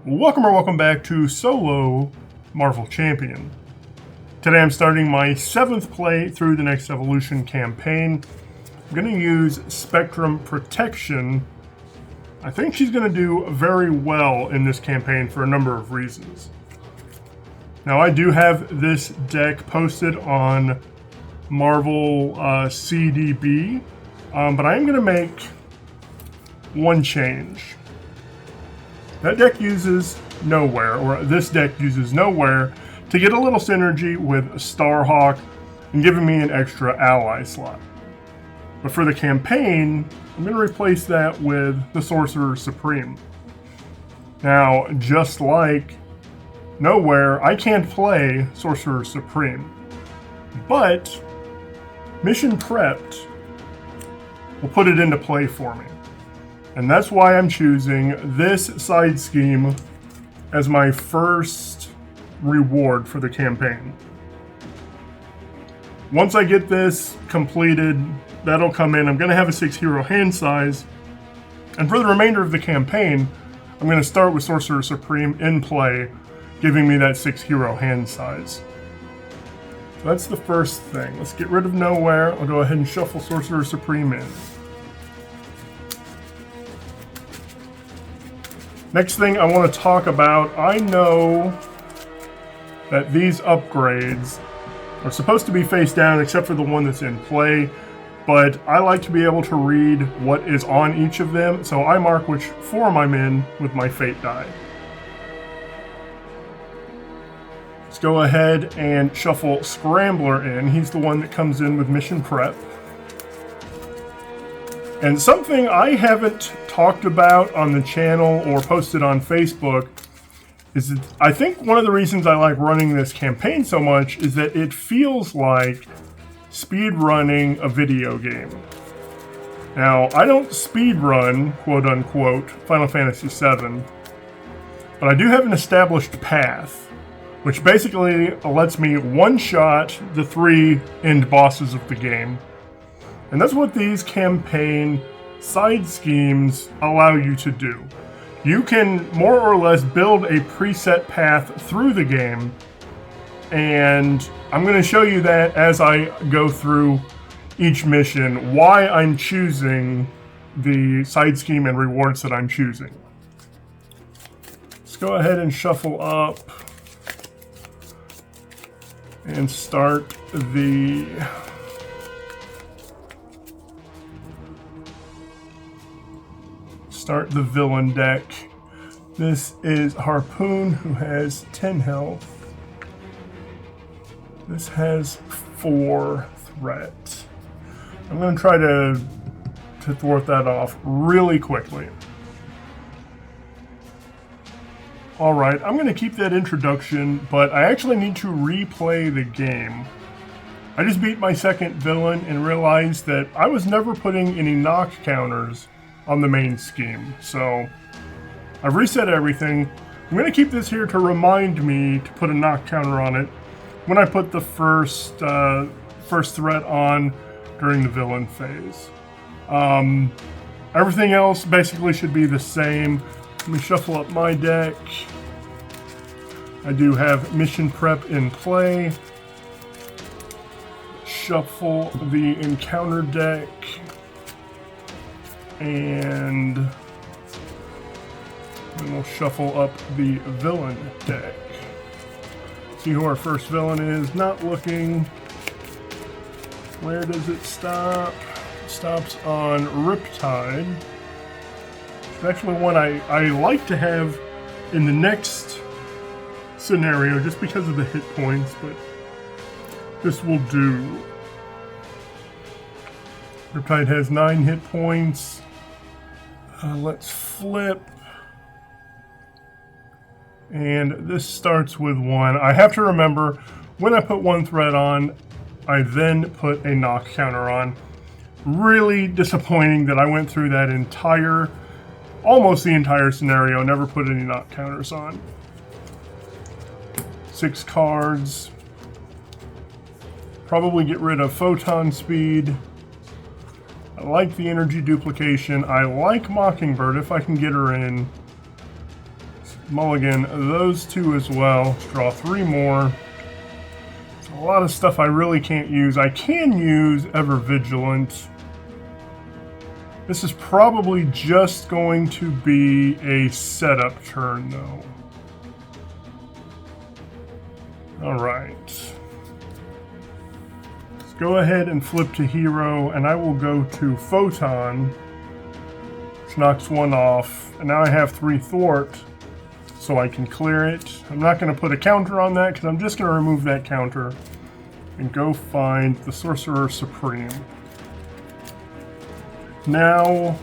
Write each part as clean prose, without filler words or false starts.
Welcome back to Solo Marvel Champion. Today I'm starting my 7th play through the NeXt Evolution campaign. I'm going to use Spectrum Protection. I think she's going to do very well in this campaign for a number of reasons. Now I do have this deck posted on Marvel CDB, but I am going to make one change. That deck uses Nowhere, or this deck uses Nowhere, to get a little synergy with Starhawk and giving me an extra ally slot. But for the campaign, I'm going to replace that with the Sorcerer Supreme. Now, just like Nowhere, I can't play Sorcerer Supreme, but Mission Prepped will put it into play for me. And that's why I'm choosing this side scheme as my first reward for the campaign. Once I get this completed, that'll come in. I'm going to have a 6 hero hand size. And for the remainder of the campaign, I'm going to start with Sorcerer Supreme in play, giving me that 6 hero hand size. So that's the first thing. Let's get rid of Nowhere. I'll go ahead and shuffle Sorcerer Supreme in. Next thing I want to talk about, I know that these upgrades are supposed to be face down except for the one that's in play, but I like to be able to read what is on each of them, so I mark which form I'm in with my fate die. Let's go ahead and shuffle Scrambler in. He's the one that comes in with Mission Prep. And something I haven't talked about on the channel or posted on Facebook is that I think one of the reasons I like running this campaign so much is that it feels like speed running a video game. Now, I don't speed run, quote unquote, Final Fantasy VII, but I do have an established path, which basically lets me one-shot the 3 end bosses of the game. And that's what these campaign side schemes allow you to do. You can more or less build a preset path through the game, and I'm going to show you that as I go through each mission, why I'm choosing the side scheme and rewards that I'm choosing. Let's go ahead and shuffle up and start the villain deck. This is Harpoon, who has 10 health. This has 4 threat. I'm going to try to thwart that off really quickly. Alright, I'm going to keep that introduction, but I actually need to replay the game. I just beat my second villain and realized that I was never putting any knock counters on the main scheme, so I've reset everything. I'm going to keep this here to remind me to put a knock counter on it when I put the first threat on during the villain phase. Everything else basically should be the same. Let me shuffle up my deck. I do have Mission Prep in play. Shuffle the encounter deck. And then we'll shuffle up the villain deck. See who our first villain is. Not looking. Where does it stop? It stops on Riptide. It's actually one I like to have in the next scenario just because of the hit points, but this will do. Riptide has 9 hit points. Let's flip. And this starts with 1. I have to remember, when I put 1 threat on, I then put a knock counter on. Really disappointing that I went through that almost the entire scenario, never put any knock counters on. 6 cards. Probably get rid of Photon Speed. I like the energy duplication. I like Mockingbird if I can get her in. mulligan those two as well. Draw 3 more. There's a lot of stuff I really can't use. I can use Ever Vigilant. This is probably just going to be a setup turn, though. Alright. Let's go ahead and flip to Hero, and I will go to Photon, which knocks 1 off. And now I have 3 Thwart, so I can clear it. I'm not going to put a counter on that, because I'm just going to remove that counter and go find the Sorcerer Supreme. Now,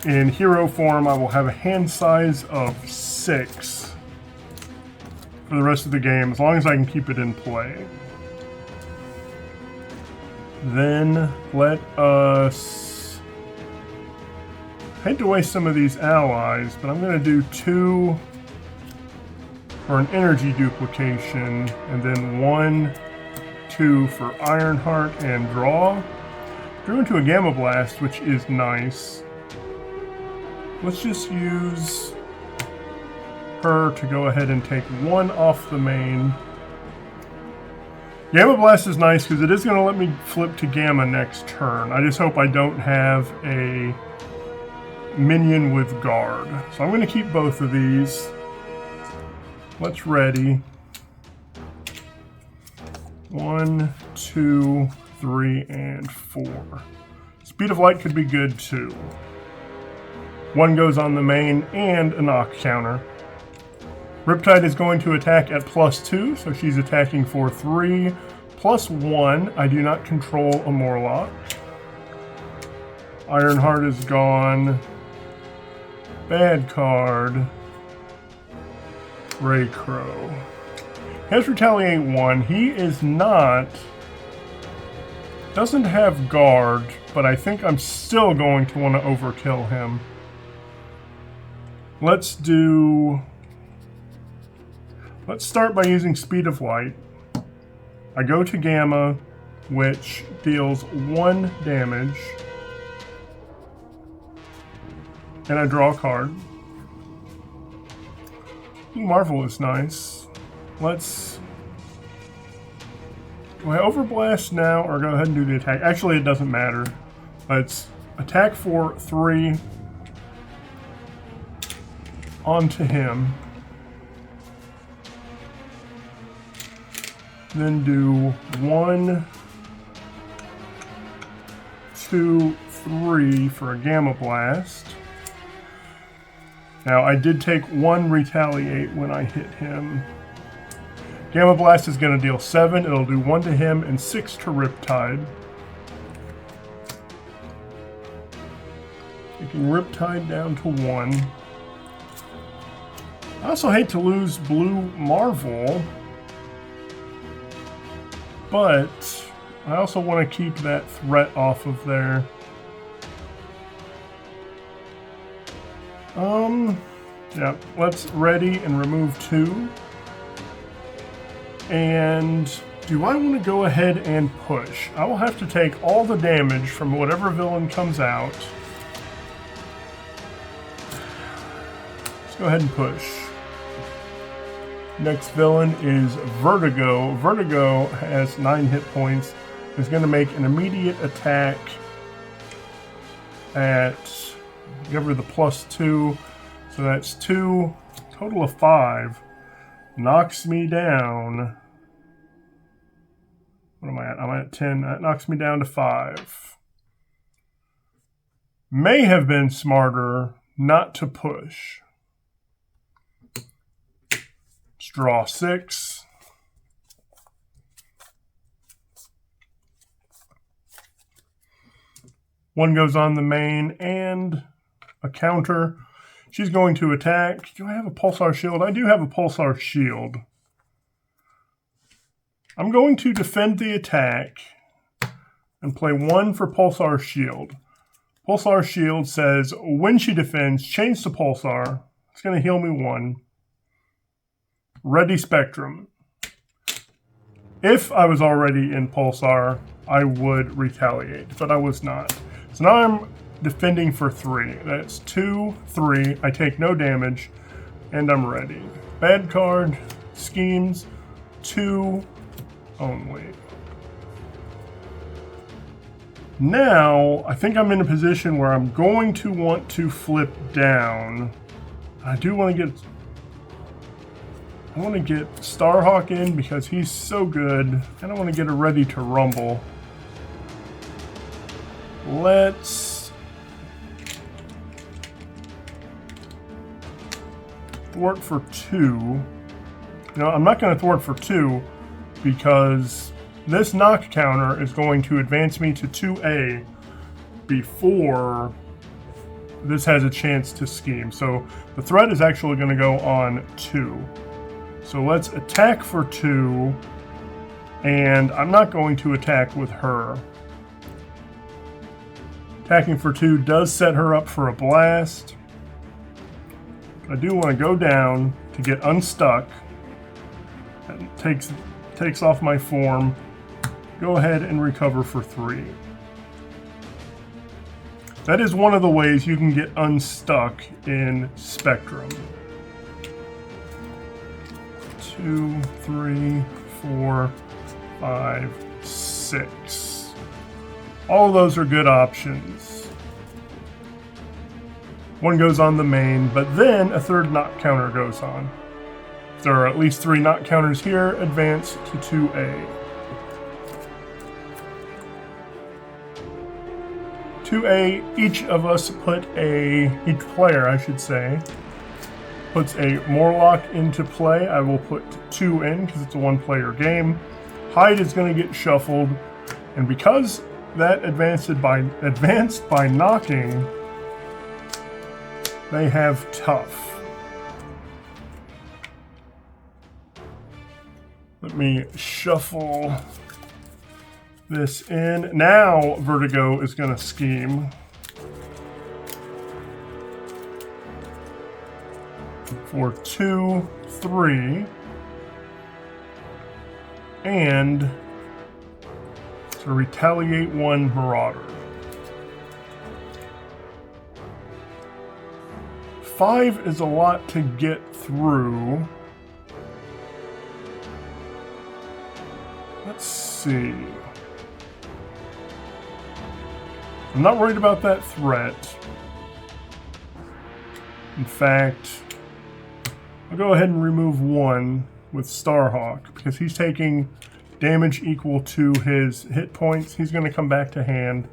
in hero form, I will have a hand size of 6 for the rest of the game, as long as I can keep it in play. Then, let us... I hate to waste some of these allies, but I'm going to do 2 for an energy duplication, and then 1, 2 for Ironheart and draw. Drew into a Gamma Blast, which is nice. Let's just use her to go ahead and take 1 off the main. Gamma Blast is nice because it is going to let me flip to Gamma next turn. I just hope I don't have a minion with guard. So I'm going to keep both of these. Let's ready. 1, 2, 3, and 4. Speed of Light could be good too. 1 goes on the main and a knock counter. Riptide is going to attack at +2, so she's attacking for 3. +1, I do not control a Morlock. Ironheart is gone. Bad card. Ray Crow. Has Retaliate 1. He is not... doesn't have guard, but I think I'm still going to want to overkill him. Let's start by using Speed of Light. I go to Gamma, which deals 1 damage. And I draw a card. Marvel is nice. Let's... do I Overblast now or go ahead and do the attack? Actually, it doesn't matter. Let's attack for 3 onto him. Then do 1, 2, 3 for a Gamma Blast. Now, I did take 1 Retaliate when I hit him. Gamma Blast is going to deal 7. It'll do 1 to him and 6 to Riptide. Taking Riptide down to 1. I also hate to lose Blue Marvel, but I also want to keep that threat off of there. Yeah, let's ready and remove 2. And do I want to go ahead and push? I will have to take all the damage from whatever villain comes out. Let's go ahead and push. Next villain is Vertigo. Vertigo has 9 hit points. Is going to make an immediate attack at, give her the +2. So that's 2, total of 5. Knocks me down. What am I at? I'm at 10. That knocks me down to 5. May have been smarter not to push. Let's draw 6. One goes on the main and a counter. She's going to attack. Do I have a Pulsar Shield? I do have a Pulsar Shield. I'm going to defend the attack and play 1 for Pulsar Shield. Pulsar Shield says, when she defends, change to Pulsar. It's going to heal me 1. Ready Spectrum. If I was already in Pulsar, I would retaliate, but I was not. So now I'm defending for 3. That's 2, 3. I take no damage. And I'm ready. Bad card, schemes, 2 only. Now, I think I'm in a position where I'm going to want to flip down. I do want to get... I want to get Starhawk in because he's so good. And I want to get her ready to rumble. Let's... thwart for 2. No, I'm not going to thwart for 2 because this knock counter is going to advance me to 2A before this has a chance to scheme. So the threat is actually going to go on 2. So let's attack for 2, and I'm not going to attack with her. Attacking for 2 does set her up for a blast. I do want to go down to get unstuck. That takes off my form. Go ahead and recover for 3. That is one of the ways you can get unstuck in Spectrum. 2, 3, 4, 5, 6. All of those are good options. One goes on the main, but then a third knock counter goes on. If there are at least 3 knock counters here, advance to 2A. 2A, each player, I should say, puts a Morlock into play. I will put 2 in because it's a 1-player game. Hyde is going to get shuffled, and because that advanced by knocking, they have tough. Let me shuffle this in. Now Vertigo is going to scheme. For 2, 3. And to retaliate 1 Marauder. 5 is a lot to get through. Let's see. I'm not worried about that threat. In fact, I'll go ahead and remove 1 with Starhawk because he's taking damage equal to his hit points. He's going to come back to hand.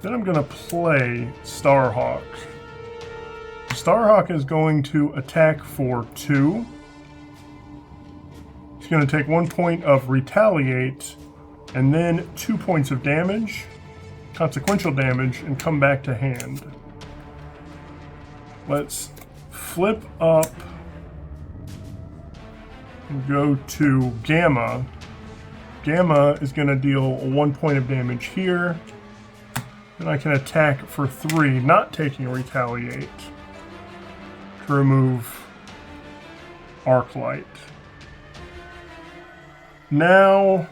Then I'm going to play Starhawk. Starhawk is going to attack for 2. He's going to take 1 point of retaliate and then 2 points of damage, consequential damage, and come back to hand. Let's flip up and go to Gamma. Gamma is going to deal 1 point of damage here. Then I can attack for 3, not taking retaliate, to remove Arclight. Now,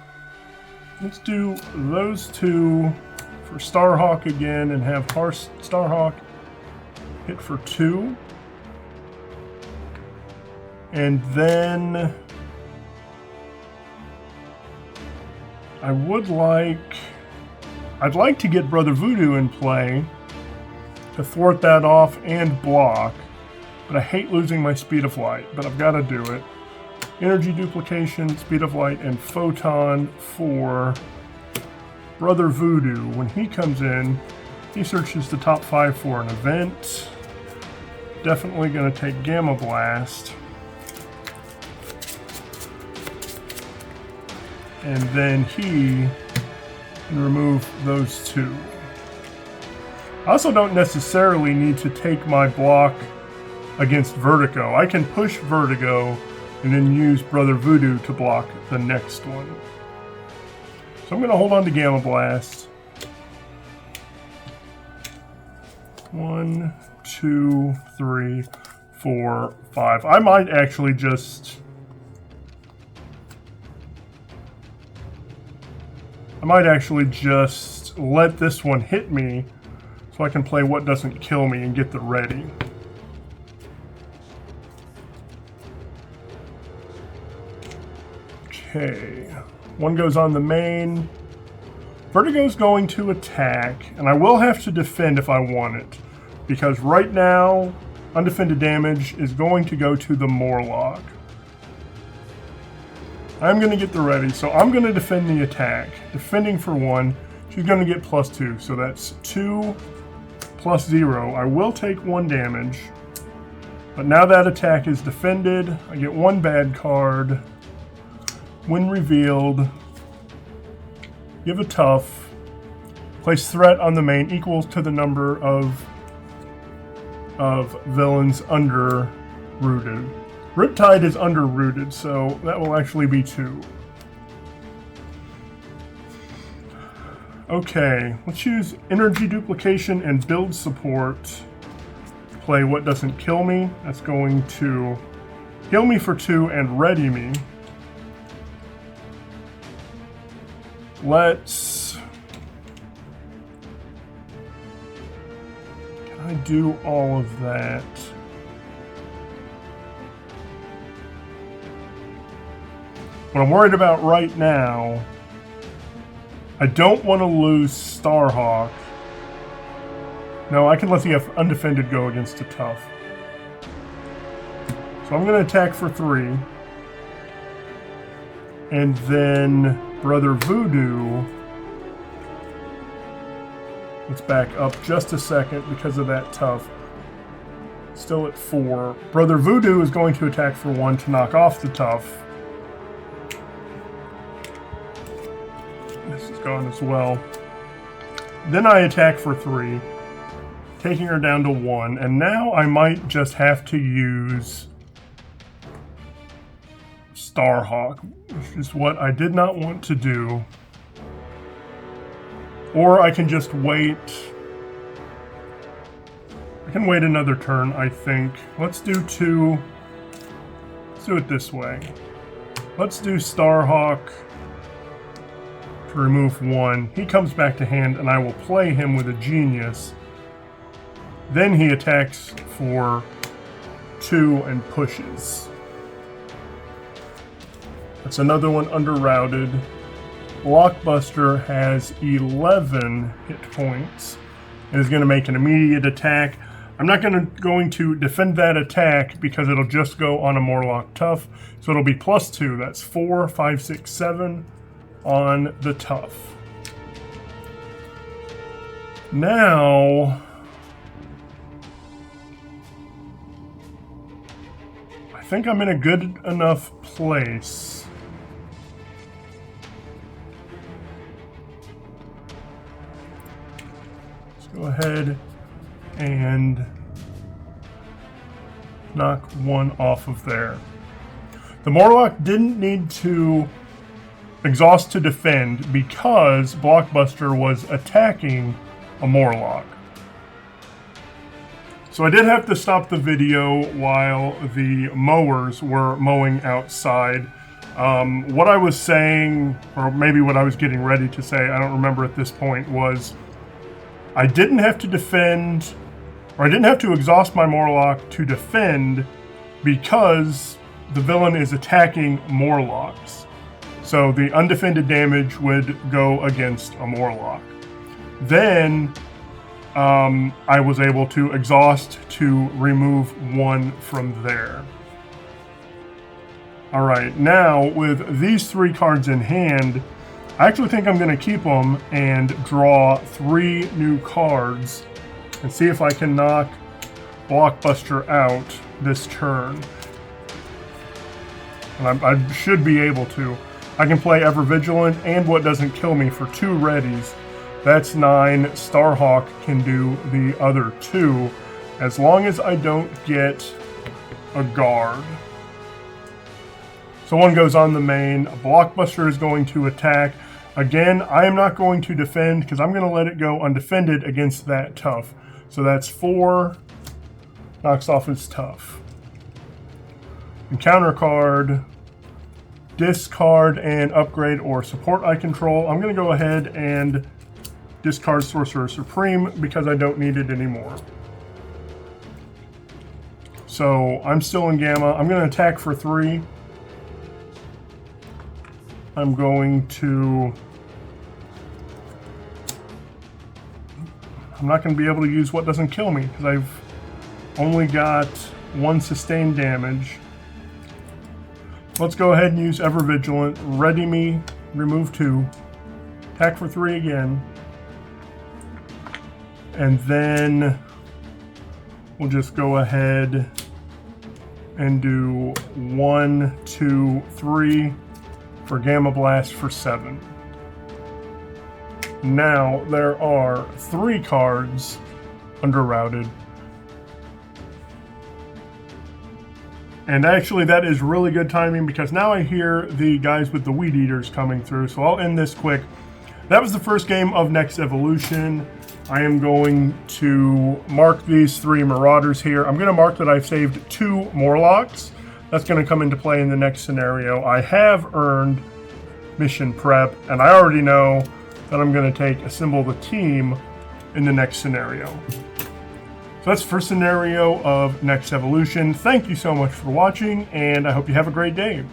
let's do those 2 for Starhawk again and have Starhawk hit for 2. And then I'd like to get Brother Voodoo in play to thwart that off and block, but I hate losing my speed of light, but I've got to do it. Energy duplication, speed of light, and photon for Brother Voodoo. When he comes in, he searches the top 5 for an event. Definitely going to take Gamma Blast. And then he can remove those 2. I also don't necessarily need to take my block against Vertigo. I can push Vertigo and then use Brother Voodoo to block the next one. So I'm going to hold on to Gamma Blast. 1, 2, 3, 4, 5. I might actually just let this one hit me so I can play What Doesn't Kill Me and get the ready. Okay. One goes on the main. Vertigo's going to attack, and I will have to defend if I want it. Because right now, undefended damage is going to go to the Morlock. I'm going to get the ready, so I'm going to defend the attack. Defending for 1, she's going to get +2, so that's 2 plus 0. I will take 1 damage, but now that attack is defended, I get 1 bad card. When revealed, give a tough. Place threat on the main equals to the number of villains under rooted. Riptide is under rooted, so that will actually be 2. Okay, let's use energy duplication and build support. Play what doesn't kill me. That's going to heal me for 2 and ready me. Let's... Can I do all of that? What I'm worried about right now, I don't want to lose Starhawk. No, I can let the undefended go against a tough. So I'm going to attack for 3. And then Brother Voodoo. Let's back up just a second because of that tough. Still at 4. Brother Voodoo is going to attack for 1 to knock off the tough. This is gone as well. Then I attack for 3, taking her down to 1, and now I might just have to use Starhawk, which is what I did not want to do. Or I can just wait. I can wait another turn, I think. Let's do 2. Let's do it this way. Let's do Starhawk to remove 1. He comes back to hand, and I will play him with a Genius. Then he attacks for 2 and pushes. That's another one under-routed. Blockbuster has 11 hit points and is going to make an immediate attack. I'm not going to defend that attack because it'll just go on a Morlock tough. So it'll be +2. That's 4, 5, 6, 7 on the tough. Now, I think I'm in a good enough place. Let's go ahead and knock 1 off of there. The Morlock didn't need to exhaust to defend because Blockbuster was attacking a Morlock. So I did have to stop the video while the mowers were mowing outside. What I was saying, or maybe what I was getting ready to say, I don't remember at this point, was I didn't have to defend, or I didn't have to exhaust my Morlock to defend because the villain is attacking Morlocks. So the undefended damage would go against a Morlock. Then I was able to exhaust to remove 1 from there. Alright, now with these 3 cards in hand, I actually think I'm going to keep them and draw 3 new cards and see if I can knock Blockbuster out this turn. And I should be able to. I can play Ever Vigilant and What Doesn't Kill Me for 2 readies. That's 9. Starhawk can do the other 2, as long as I don't get a guard. So 1 goes on the main. Blockbuster is going to attack. Again, I am not going to defend because I'm going to let it go undefended against that tough. So that's 4. Knocks off his tough. Encounter card. Discard and upgrade or support I control. I'm going to go ahead and discard Sorcerer Supreme because I don't need it anymore. So I'm still in Gamma. I'm going to attack for 3. I'm going to... I'm not going to be able to use what doesn't kill me because I've only got 1 sustained damage. Let's go ahead and use Ever Vigilant. Ready me, remove 2. Attack for 3 again. And then we'll just go ahead and do 1, 2, 3 for Gamma Blast for 7. Now there are 3 cards underrouted. And actually that is really good timing because now I hear the guys with the Weed Eaters coming through. So I'll end this quick. That was the first game of NeXt Evolution. I am going to mark these 3 Marauders here. I'm going to mark that I've saved 2 Morlocks. That's going to come into play in the next scenario. I have earned Mission Prep, and I already know that I'm going to take Assemble the Team in the next scenario. So that's the first scenario of NeXt Evolution. Thank you so much for watching, and I hope you have a great day.